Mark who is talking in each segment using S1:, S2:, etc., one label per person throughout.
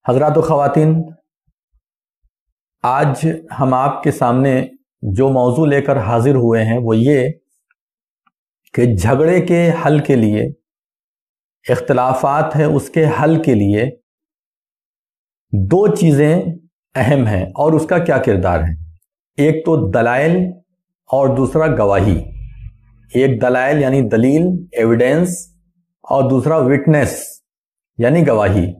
S1: حضرات و خواتین، آج ہم آپ کے سامنے جو موضوع لے کر حاضر ہوئے ہیں وہ یہ کہ جھگڑے کے حل کے لیے، اختلافات ہیں اس کے حل کے لیے دو چیزیں اہم ہیں اور اس کا کیا کردار ہے۔ ایک تو دلائل اور دوسرا گواہی۔ ایک دلائل یعنی دلیل، ایویڈنس، اور دوسرا وٹنس یعنی گواہی۔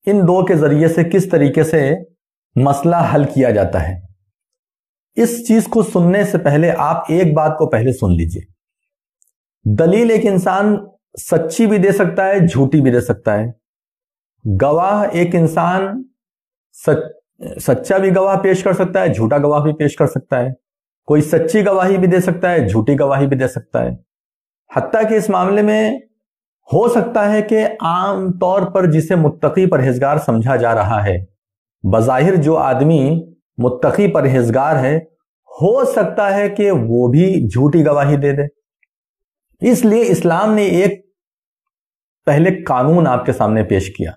S1: ان دو کے ذریعے سے کس طریقے سے مسئلہ حل کیا جاتا ہے۔ اس چیز کو سننے سے پہلے آپ ایک بات کو پہلے سن لیجئے۔ دلیل ایک انسان سچی بھی دے سکتا ہے، جھوٹی بھی دے سکتا ہے۔ گواہ ایک انسان سچا بھی گواہ پیش کر سکتا ہے، جھوٹا گواہ بھی پیش کر سکتا ہے۔ کوئی سچی گواہی بھی دے سکتا ہے، جھوٹی گواہی بھی دے سکتا ہے۔ حتیٰ کہ اس معاملے میں ہو سکتا ہے کہ عام طور پر جسے متقی پرہیزگار سمجھا جا رہا ہے، بظاہر جو آدمی متقی پرہیزگار ہے، ہو سکتا ہے کہ وہ بھی جھوٹی گواہی دے دے۔ اس لیے اسلام نے ایک پہلے قانون آپ کے سامنے پیش کیا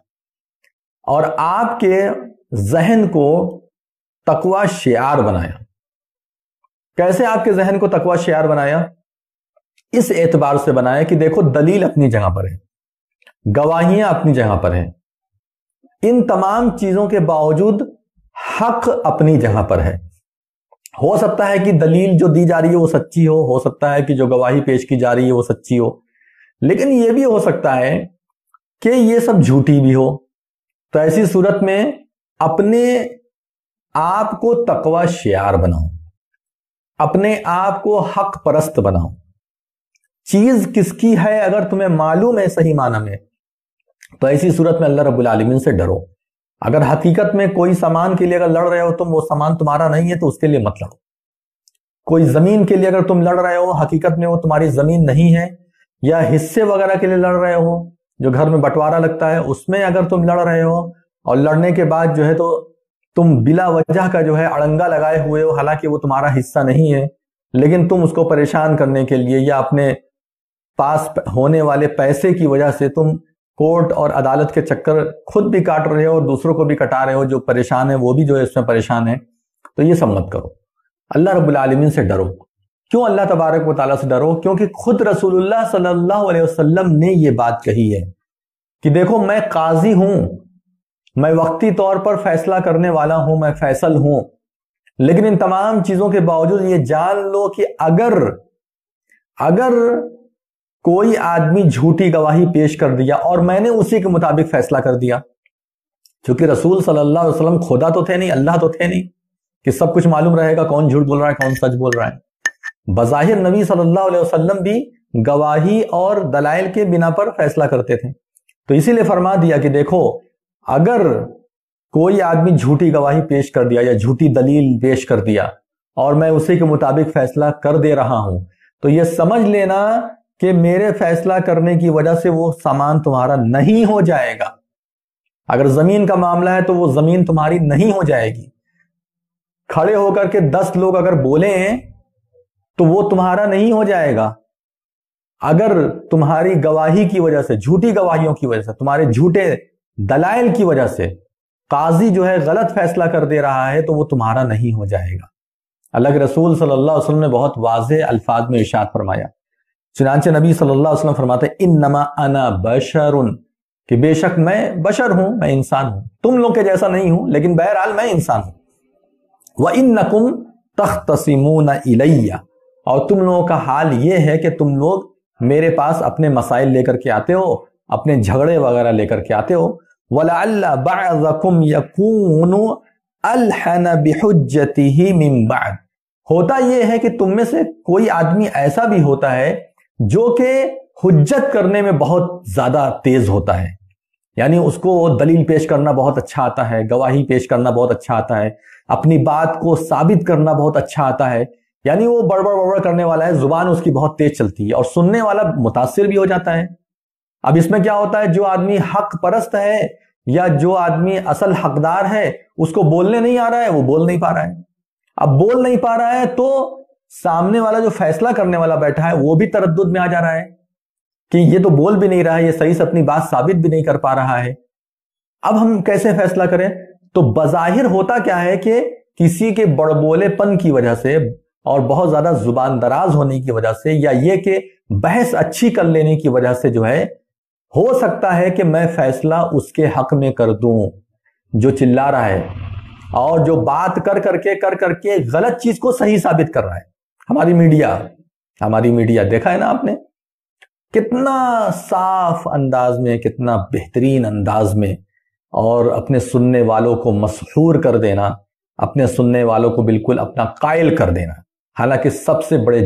S1: اور آپ کے ذہن کو تقوی شعار بنایا۔ کیسے آپ کے ذہن کو تقوی شعار بنایا؟ اس اعتبار سے بنایا کہ دیکھو، دلیل اپنی جگہ پر ہے، گواہیاں اپنی جگہ پر ہیں، ان تمام چیزوں کے باوجود حق اپنی جگہ پر ہے۔ ہو سکتا ہے کہ دلیل جو دی جا رہی ہے وہ سچی ہو سکتا ہے کہ جو گواہی پیش کی جا رہی ہے وہ سچی ہو، لیکن یہ بھی ہو سکتا ہے کہ یہ سب جھوٹی بھی ہو۔ تو ایسی صورت میں اپنے آپ کو تقوی شعار بناؤ، اپنے آپ کو حق پرست بناؤ۔ چیز کس کی ہے اگر تمہیں معلوم ہے صحیح معنی میں، تو ایسی صورت میں اللہ رب العالمین سے ڈرو۔ اگر حقیقت میں کوئی سامان کے لیے اگر لڑ رہے ہو تم، وہ سامان تمہارا نہیں ہے تو اس کے لیے مت لڑو۔ کوئی زمین کے لیے اگر تم لڑ رہے ہو، حقیقت میں وہ تمہاری زمین نہیں ہے، یا حصے وغیرہ کے لیے لڑ رہے ہو جو گھر میں بٹوارا لگتا ہے، اس میں اگر تم لڑ رہے ہو اور لڑنے کے بعد جو ہے تو تم بلا وجہ کا جو ہے اڑنگا لگائے ہوئے ہو، حالانکہ وہ تمہارا حصہ نہیں ہے، لیکن تم اس کو پریشان کرنے کے لیے یا اپنے پاس ہونے والے پیسے کی وجہ سے تم کورٹ اور عدالت کے چکر خود بھی کاٹ رہے ہو اور دوسروں کو بھی کٹا رہے ہو، جو پریشان ہے وہ بھی جو ہے اس میں پریشان ہے، تو یہ سب مت کرو۔ اللہ رب العالمین سے ڈرو۔ کیوں اللہ تبارک و تعالیٰ سے ڈرو؟ کیونکہ خود رسول اللہ صلی اللہ علیہ وسلم نے یہ بات کہی ہے کہ دیکھو، میں قاضی ہوں، میں وقتی طور پر فیصلہ کرنے والا ہوں، میں فیصل ہوں، لیکن ان تمام چیزوں کے باوجود یہ جان لو کہ اگر کوئی آدمی جھوٹی گواہی پیش کر دیا اور میں نے اسی کے مطابق فیصلہ کر دیا، کیونکہ رسول صلی اللہ علیہ وسلم خدا تو تھے نہیں، اللہ تو تھے نہیں کہ سب کچھ معلوم رہے گا کون جھوٹ بول رہا ہے کون سچ بول رہا ہے۔ بظاہر نبی صلی اللہ علیہ وسلم بھی گواہی اور دلائل کے بنا پر فیصلہ کرتے تھے، تو اسی لیے فرما دیا کہ دیکھو، اگر کوئی آدمی جھوٹی گواہی پیش کر دیا یا جھوٹی دلیل پیش کر دیا اور میں اسی کے مطابق فیصلہ کر دے رہا ہوں، تو یہ سمجھ لینا کہ میرے فیصلہ کرنے کی وجہ سے وہ سامان تمہارا نہیں ہو جائے گا۔ اگر زمین کا معاملہ ہے تو وہ زمین تمہاری نہیں ہو جائے گی۔ کھڑے ہو کر کے 10 لوگ اگر بولیں تو وہ تمہارا نہیں ہو جائے گا۔ اگر تمہاری گواہی کی وجہ سے، جھوٹی گواہیوں کی وجہ سے، تمہارے جھوٹے دلائل کی وجہ سے قاضی جو ہے غلط فیصلہ کر دے رہا ہے تو وہ تمہارا نہیں ہو جائے گا۔ اللہ کے رسول صلی اللہ علیہ وسلم نے بہت واضح الفاظ میں ارشاد فرمایا۔ چنانچہ نبی صلی اللہ علیہ وسلم فرماتے ہیں انما انا بشر، کہ بے شک میں بشر ہوں، میں انسان ہوں، تم لوگ کے جیسا نہیں ہوں، لیکن بہرحال میں انسان ہوں۔ وَإِنَّكُمْ تَخْتَصِمُونَ إِلَيَّ، اور تم لوگوں کا حال یہ ہے کہ تم لوگ میرے پاس اپنے مسائل لے کر کے آتے ہو، اپنے جھگڑے وغیرہ لے کر کے آتے ہو۔ وَلَعَلَّ بَعْضَكُمْ يَكُونُ أَلْحَنَ بِحُجَّتِهِ مِنْ بَعْدٍ، ہوتا یہ ہے کہ تم میں سے کوئی آدمی ایسا بھی ہوتا ہے جو کہ حجت کرنے میں بہت زیادہ تیز ہوتا ہے، یعنی اس کو دلیل پیش کرنا بہت اچھا آتا ہے، گواہی پیش کرنا بہت اچھا آتا ہے، اپنی بات کو ثابت کرنا بہت اچھا آتا ہے، یعنی وہ بڑبڑ کرنے والا ہے، زبان اس کی بہت تیز چلتی ہے اور سننے والا متاثر بھی ہو جاتا ہے۔ اب اس میں کیا ہوتا ہے، جو آدمی حق پرست ہے یا جو آدمی اصل حقدار ہے، اس کو بولنے نہیں آ رہا ہے، وہ بول نہیں پا رہا ہے۔ اب بول نہیں پا رہا ہے تو سامنے والا جو فیصلہ کرنے والا بیٹھا ہے وہ بھی تردد میں آ جا رہا ہے کہ یہ تو بول بھی نہیں رہا ہے، یہ صحیح سے اپنی بات ثابت بھی نہیں کر پا رہا ہے۔ اب ہم کیسے فیصلہ کریں؟ تو بظاہر ہوتا کیا ہے کہ کسی کے بڑبولے پن کی وجہ سے اور بہت زیادہ زبان دراز ہونے کی وجہ سے، یا یہ کہ بحث اچھی کر لینے کی وجہ سے جو ہے، ہو سکتا ہے کہ میں فیصلہ اس کے حق میں کر دوں جو چلا رہا ہے اور جو بات کر کر کے غلط چیز کو صحیح ثابت کر رہا ہے۔ ہماری میڈیا دیکھا ہے نا آپ نے، کتنا صاف انداز میں، کتنا بہترین انداز میں، اور اپنے سننے والوں کو مسحور کر دینا، اپنے سننے والوں کو بالکل اپنا قائل کر دینا، حالانکہ سب سے بڑے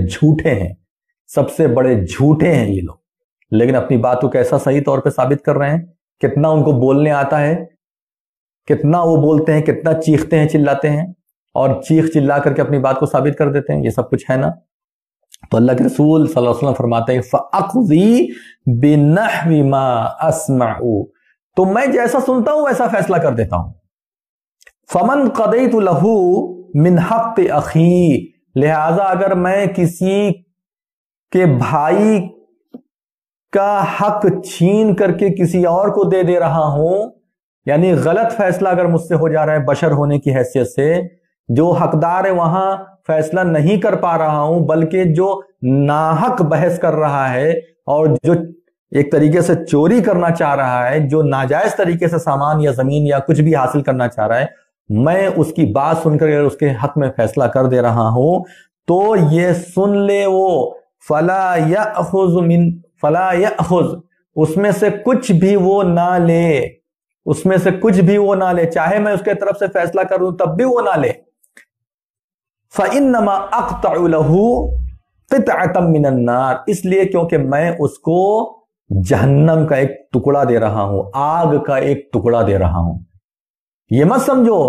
S1: جھوٹے ہیں یہ لوگ، لیکن اپنی بات کو کیسا صحیح طور پہ ثابت کر رہے ہیں، کتنا ان کو بولنے آتا ہے، کتنا وہ بولتے ہیں، کتنا چیختے ہیں، چلاتے ہیں، اور چیخ چلا کر کے اپنی بات کو ثابت کر دیتے ہیں۔ یہ سب کچھ ہے نا۔ تو اللہ کے رسول صلی اللہ علیہ وسلم فرماتے ہیں فَأَقْضِي بِنَحْوِ مَا أَسْمَعُ، تو میں جیسا سنتا ہوں ویسا فیصلہ کر دیتا ہوں۔ فَمَنْ قَضَيْتُ لَهُ مِنْ حَقِّ أَخِي، لہذا اگر میں کسی کے بھائی کا حق چھین کر کے کسی اور کو دے رہا ہوں، یعنی غلط فیصلہ اگر مجھ سے ہو جا رہا ہے بشر ہونے کی حیثیت سے، جو حقدار ہے وہاں فیصلہ نہیں کر پا رہا ہوں، بلکہ جو ناحق بحث کر رہا ہے اور جو ایک طریقے سے چوری کرنا چاہ رہا ہے، جو ناجائز طریقے سے سامان یا زمین یا کچھ بھی حاصل کرنا چاہ رہا ہے، میں اس کی بات سن کر اگر اس کے حق میں فیصلہ کر دے رہا ہوں تو یہ سن لے وہ فلا یأخذ، اس میں سے کچھ بھی وہ نہ لے، چاہے میں اس کے طرف سے فیصلہ کروں تب بھی وہ نہ لے۔ فَإِنَّمَا أَقْطَعُ لَهُ قِطْعَةً مِّنَ النَّارِ، اس لیے کیونکہ میں اس کو جہنم کا ایک ٹکڑا دے رہا ہوں، آگ کا ایک ٹکڑا دے رہا ہوں۔ یہ مت سمجھو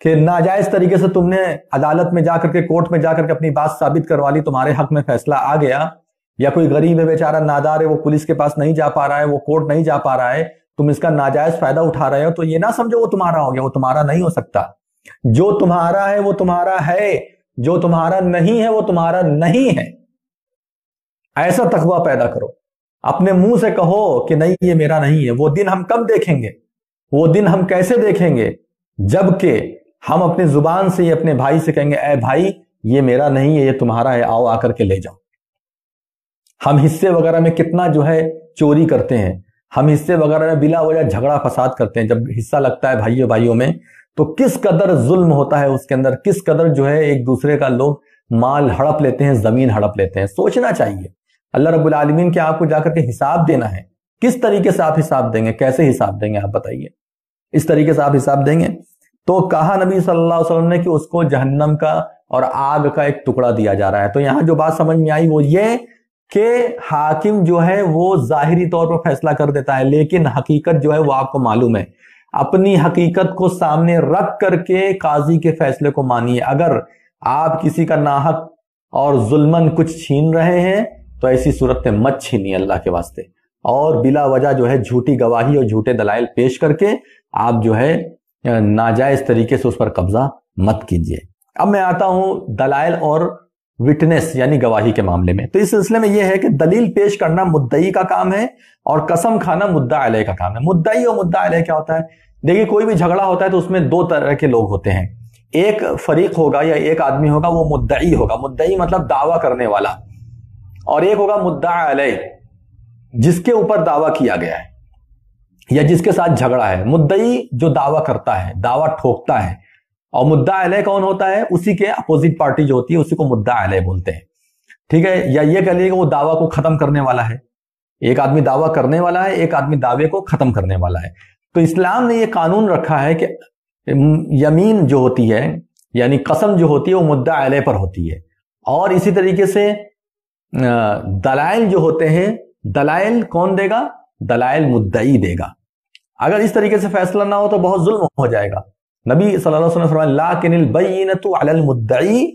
S1: کہ ناجائز طریقے سے تم نے عدالت میں جا کر کے، کورٹ میں جا کر کے اپنی بات ثابت کروا لی، تمہارے حق میں فیصلہ آ گیا، یا کوئی غریب ہے بیچارہ نادار ہے، وہ پولیس کے پاس نہیں جا پا رہا ہے، وہ کورٹ نہیں جا پا رہا ہے، تم اس کا ناجائز فائدہ اٹھا رہے ہو، تو یہ نہ سمجھو وہ تمہارا ہو گیا، وہ تمہارا نہیں ہو سکتا۔ جو تمہارا ہے وہ تمہارا ہے، جو تمہارا نہیں ہے وہ تمہارا نہیں ہے۔ ایسا تقویٰ پیدا کرو، اپنے منہ سے کہو کہ نہیں یہ میرا نہیں ہے۔ وہ دن ہم کب دیکھیں گے؟ وہ دن ہم کیسے دیکھیں گے؟ جبکہ ہم اپنی زبان سے اپنے بھائی سے کہیں گے اے بھائی یہ میرا نہیں ہے، یہ تمہارا ہے، آؤ آ کر کے لے جاؤ۔ ہم حصے وغیرہ میں کتنا جو ہے چوری کرتے ہیں، ہم حصے وغیرہ میں بلا وجہ جھگڑا فساد کرتے ہیں، جب حصہ لگتا ہے بھائیوں میں تو کس قدر ظلم ہوتا ہے اس کے اندر، کس قدر جو ہے ایک دوسرے کا لوگ مال ہڑپ لیتے ہیں، زمین ہڑپ لیتے ہیں۔ سوچنا چاہیے، اللہ رب العالمین کے آپ کو جا کر کے حساب دینا ہے، کس طریقے سے آپ حساب دیں گے، کیسے حساب دیں گے آپ بتائیے؟ اس طریقے سے آپ حساب دیں گے؟ تو کہا نبی صلی اللہ علیہ وسلم نے کہ اس کو جہنم کا اور آگ کا ایک ٹکڑا دیا جا رہا ہے۔ تو یہاں جو بات سمجھ میں آئی وہ یہ کہ حاکم جو ہے وہ ظاہری طور پر فیصلہ کر دیتا ہے، لیکن حقیقت جو ہے وہ آپ کو معلوم ہے۔ اپنی حقیقت کو سامنے رکھ کر کے قاضی کے فیصلے کو مانیے۔ اگر آپ کسی کا ناحق اور ظلمن کچھ چھین رہے ہیں تو ایسی صورت میں مت چھینیے اللہ کے واسطے، اور بلا وجہ جو ہے جھوٹی گواہی اور جھوٹے دلائل پیش کر کے آپ جو ہے ناجائز طریقے سے اس پر قبضہ مت کیجیے۔ اب میں آتا ہوں دلائل اور وٹنس یعنی گواہی کے معاملے میں۔ تو اس سلسلے میں یہ ہے کہ دلیل پیش کرنا مدعی کا کام ہے اور قسم کھانا مدعا علیہ کا کام ہے۔ مدعی اور مدعا علیہ کیا ہوتا ہے؟ دیکھیے کوئی بھی جھگڑا ہوتا ہے تو اس میں دو طرح کے لوگ ہوتے ہیں، ایک فریق ہوگا یا ایک آدمی ہوگا وہ مدعی ہوگا، مدعی مطلب دعویٰ کرنے والا، اور ایک ہوگا مدعا علیہ جس کے اوپر دعویٰ کیا گیا ہے یا جس کے ساتھ جھگڑا ہے۔ مدعی جو دعویٰ کرتا ہے، دعویٰ ٹھوکتا ہے، اور مدعا علیہ کون ہوتا ہے؟ اسی کے اپوزٹ پارٹی جو ہوتی ہے اسی کو مدعا علیہ بولتے ہیں، ٹھیک ہے؟ یا یہ کہہ لیے کہ وہ دعویٰ کو ختم کرنے والا ہے، ایک آدمی دعویٰ کرنے والا ہے، ایک آدمی دعوے کو ختم کرنے والا ہے۔ تو اسلام نے یہ قانون رکھا ہے کہ یمین جو ہوتی ہے یعنی قسم جو ہوتی ہے وہ مدعا علیہ پر ہوتی ہے، اور اسی طریقے سے دلائل جو ہوتے ہیں، دلائل کون دے گا؟ دلائل مدعی دے گا۔ اگر اس طریقے سے فیصلہ نہ ہو تو بہت ظلم ہو جائے گا۔ نبی صلی اللہ علیہ وسلم نے فرمایا لیکن البینۃ علی المدعی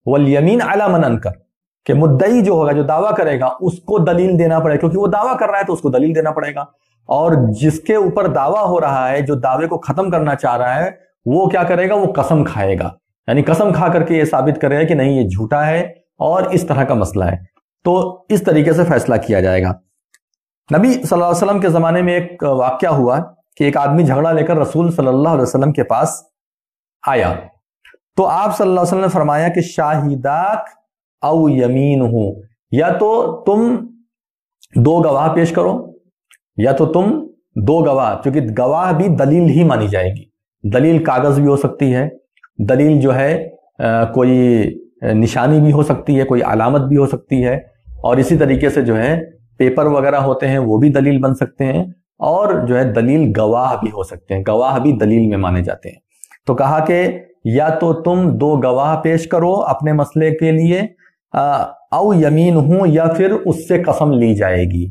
S1: والیمین علی من انکر، کہ مدعی جو ہوگا، جو دعویٰ کرے گا، اس کو دلیل دینا پڑے گا، کیونکہ وہ دعویٰ کر رہا ہے تو اس کو دلیل دینا پڑے گا، اور جس کے اوپر دعویٰ ہو رہا ہے، جو دعوے کو ختم کرنا چاہ رہا ہے، وہ کیا کرے گا؟ وہ قسم کھائے گا، یعنی قسم کھا کر کے یہ ثابت کرے گا کہ نہیں یہ جھوٹا ہے اور اس طرح کا مسئلہ ہے۔ تو اس طریقے سے فیصلہ کیا جائے گا۔ نبی صلی اللہ علیہ وسلم کے زمانے میں ایک واقعہ ہوا کہ ایک آدمی جھگڑا لے کر رسول صلی اللہ علیہ وسلم کے پاس آیا تو آپ صلی اللہ علیہ وسلم نے فرمایا کہ شاہداک او یمین ہوں، یا تو تم دو گواہ پیش کرو، یا تو تم دو گواہ، چونکہ گواہ بھی دلیل ہی مانی جائے گی. دلیل کاغذ بھی ہو سکتی ہے، دلیل جو ہے کوئی نشانی بھی ہو سکتی ہے، کوئی علامت بھی ہو سکتی ہے، اور اسی طریقے سے جو ہے پیپر وغیرہ ہوتے ہیں وہ بھی دلیل بن سکتے ہیں، اور جو ہے دلیل گواہ بھی ہو سکتے ہیں، گواہ بھی دلیل میں مانے جاتے ہیں. تو کہا کہ یا تو تم دو گواہ پیش کرو اپنے مسئلے کے لیے، او یمین ہوں، یا پھر اس سے قسم لی جائے گی،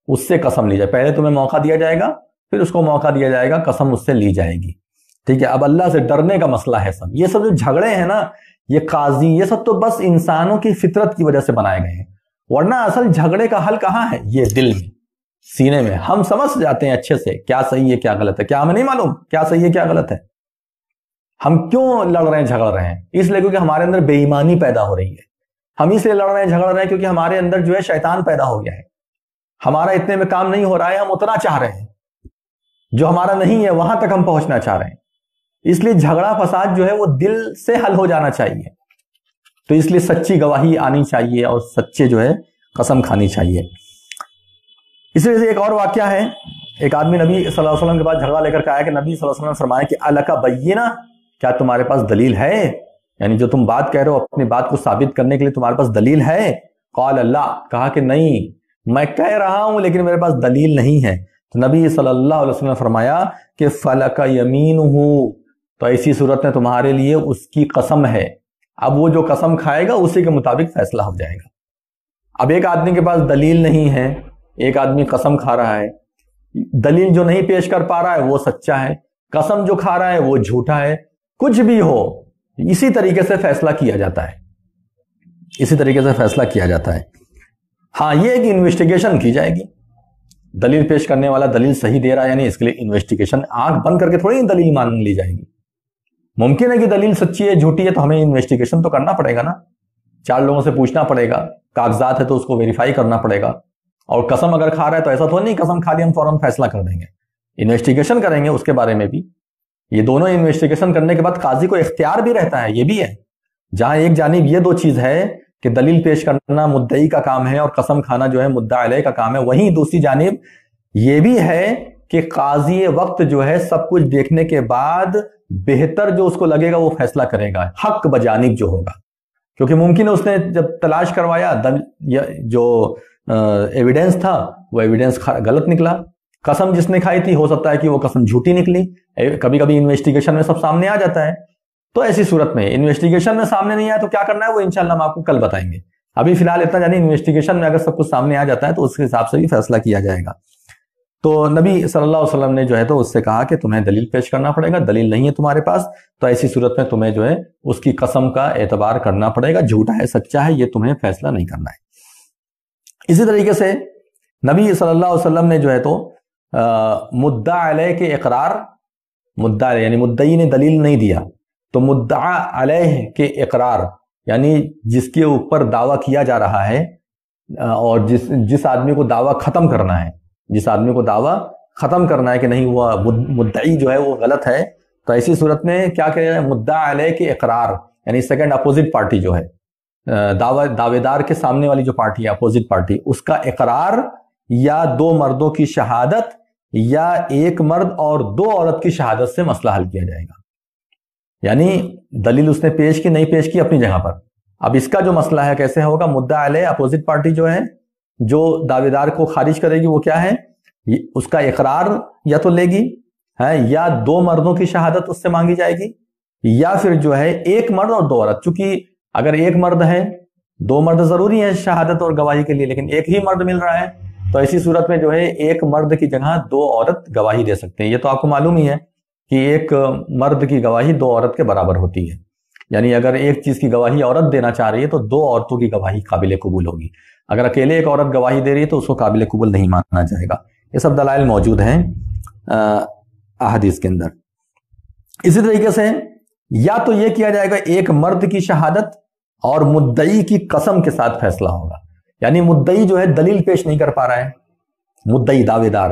S1: اس سے قسم لی جائے، پہلے تمہیں موقع دیا جائے گا، پھر اس کو موقع دیا جائے گا، قسم اس سے لی جائے گی. ٹھیک ہے. اب اللہ سے ڈرنے کا مسئلہ ہے سب. یہ سب جو جھگڑے ہیں نا، یہ قاضی، یہ سب تو بس انسانوں کی فطرت کی وجہ سے بنائے گئے ہیں، ورنہ اصل جھگڑے کا حل کہاں ہے؟ یہ دل میں، سینے میں. ہم سمجھ جاتے ہیں اچھے سے کیا صحیح ہے کیا غلط ہے. کیا ہمیں نہیں معلوم کیا صحیح ہے کیا غلط ہے؟ ہم کیوں لڑ رہے ہیں جھگڑ رہے ہیں؟ اس لیے کیونکہ ہمارے اندر بے ایمانی پیدا ہو رہی ہے. ہم اس لیے لڑ رہے ہیں جھگڑ رہے ہیں کیونکہ ہمارے اندر جو ہے شیطان پیدا ہو گیا ہے. ہمارا اتنے میں کام نہیں ہو رہا ہے، ہم اتنا چاہ رہے ہیں، جو ہمارا نہیں ہے وہاں تک ہم پہنچنا چاہ رہے ہیں. اس لیے جھگڑا فساد جو ہے وہ دل سے حل ہو جانا چاہیے. تو اس لیے سچی گواہی آنی چاہیے اور سچے جو ہے قسم کھانی چاہیے. اس وجہ سے ایک اور واقعہ ہے، ایک آدمی نبی صلی اللہ علیہ وسلم کے پاس جھگڑا لے کر کے آیا کہ نبی صلی اللہ علیہ وسلم نے فرمایا کہ الک بینہ، کیا تمہارے پاس دلیل ہے؟ یعنی جو تم بات کہہ رہے ہو اپنی بات کو ثابت کرنے کے لیے تمہارے پاس دلیل ہے؟ قال اللہ، کہا کہ نہیں، میں کہہ رہا ہوں لیکن میرے پاس دلیل نہیں ہے. تو نبی صلی اللہ علیہ وسلم نے فرمایا کہ فلک یمینہ، تو ایسی صورت میں تمہارے لیے اس کی قسم ہے. اب وہ جو قسم کھائے گا اسی کے مطابق فیصلہ ہو جائے گا. اب ایک آدمی کے پاس دلیل نہیں ہے، ایک آدمی قسم کھا رہا ہے. دلیل جو نہیں پیش کر پا رہا ہے وہ سچا ہے، قسم جو کھا رہا ہے وہ جھوٹا ہے. کچھ بھی ہو اسی طریقے سے فیصلہ کیا جاتا ہے، اسی طریقے سے فیصلہ کیا جاتا ہے. ہاں یہ ہے کہ انویسٹیگیشن کی جائے گی. دلیل پیش کرنے والا دلیل صحیح دے رہا ہے، یعنی اس کے لیے انویسٹیگیشن، آنکھ بند کر کے تھوڑی دلیل مان لی جائے گی. ممکن ہے کہ دلیل سچی ہے جھوٹی ہے، تو ہمیں انویسٹیگیشن تو کرنا پڑے گا نا، 4 لوگوں سے پوچھنا پڑے گا، کاغذات ہے تو اس کو ویریفائی کرنا پڑے گا. اور قسم اگر کھا رہا ہے تو ایسا تو نہیں قسم کھا لی ہم فوراً فیصلہ کر دیں گے، انویسٹیگیشن کریں گے اس کے بارے میں بھی. یہ دونوں انویسٹیگیشن کرنے کے بعد قاضی کو اختیار بھی رہتا ہے. یہ بھی ہے، جہاں ایک جانب یہ 2 چیز ہے کہ دلیل پیش کرنا مدعی کا کام ہے اور قسم کھانا جو ہے مدعا علیہ کا کام ہے، وہیں دوسری جانب یہ بھی ہے کہ قاضی وقت جو ہے سب کچھ دیکھنے کے بعد بہتر جو اس کو لگے گا وہ فیصلہ کرے گا، حق بجانب جو ہوگا. کیونکہ ممکن ہے اس نے جب تلاش کروایا جو ایویڈنس تھا وہ ایویڈنس غلط نکلا، قسم جس نے کھائی تھی ہو سکتا ہے کہ وہ قسم جھوٹی نکلی. کبھی کبھی انویسٹیگیشن میں سب سامنے آ جاتا ہے. تو ایسی صورت میں انویسٹیگیشن میں سامنے نہیں آیا تو کیا کرنا ہے وہ انشاءاللہ ہم آپ کو کل بتائیں گے. ابھی فی الحال اتنا جانی انویسٹیگیشن میں اگر سب کچھ سامنے آ جاتا ہے تو اس کے حساب سے بھی فیصلہ کیا جائے گا. تو نبی صلی اللہ علیہ وسلم نے جو ہے تو اس سے کہا کہ تمہیں دلیل پیش کرنا پڑے گا. دلیل نہیں ہے تمہارے پاس تو ایسی صورت میں تمہیں جو ہے اس کی قسم کا اعتبار کرنا پڑے گا. جھوٹا ہے سچا ہے یہ تمہیں فیصلہ نہیں کرنا ہے. اسی طریقے سے نبی صلی اللہ علیہ وسلم نے جو ہے تو مدعا علیہ کے اقرار، مدعا یعنی مدعی نے دلیل نہیں دیا تو مدعا علیہ کے اقرار، یعنی جس کے اوپر دعویٰ کیا جا رہا ہے اور جس آدمی کو دعویٰ ختم کرنا ہے، جس آدمی کو دعویٰ ختم کرنا ہے کہ نہیں وہ مدعی جو ہے وہ غلط ہے، تو ایسی صورت میں کیا کہہ رہے ہیں مدعا علیہ کے اقرار، یعنی سیکنڈ اپوزٹ پارٹی جو ہے دعوے دار کے سامنے والی جو پارٹی ہے اپوزٹ پارٹی، اس کا اقرار یا 2 مردوں کی شہادت یا 1 مرد اور 2 عورت کی شہادت سے مسئلہ حل کیا جائے گا. یعنی دلیل اس نے پیش کی نہیں پیش کی اپنی جگہ پر. اب اس کا جو مسئلہ ہے کیسے ہوگا، مدعا علیہ اپوزٹ پارٹی جو ہے جو دعوے دار کو خارج کرے گی وہ کیا ہے، اس کا اقرار یا تو لے گی یا 2 مردوں کی شہادت اس سے مانگی جائے گی، یا پھر جو ہے 1 مرد اور 2 عورت. چونکہ اگر 1 مرد ہے 2 مرد ضروری ہے شہادت اور گواہی کے لیے، لیکن 1 ہی مرد مل رہا ہے تو ایسی صورت میں جو ہے 1 مرد کی جگہ 2 عورت گواہی دے سکتے ہیں. یہ تو آپ کو معلوم ہی ہے کہ 1 مرد کی گواہی 2 عورت کے برابر ہوتی ہے. یعنی اگر ایک چیز کی گواہی عورت دینا چاہ رہی ہے تو 2 عورتوں کی گواہی قابل قبول ہوگی. اگر اکیلے 1 عورت گواہی دے رہی ہے تو اس کو قابل قبول نہیں مانا جائے گا. یہ سب دلائل موجود ہیں احادیث کے اندر. اسی طریقے سے یا تو یہ کیا جائے گا 1 مرد کی شہادت اور مدعی کی قسم کے ساتھ فیصلہ ہوگا. یعنی مدعی جو ہے دلیل پیش نہیں کر پا رہا ہے، مدعی دعوے دار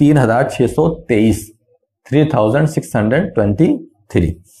S1: 3623, 3623।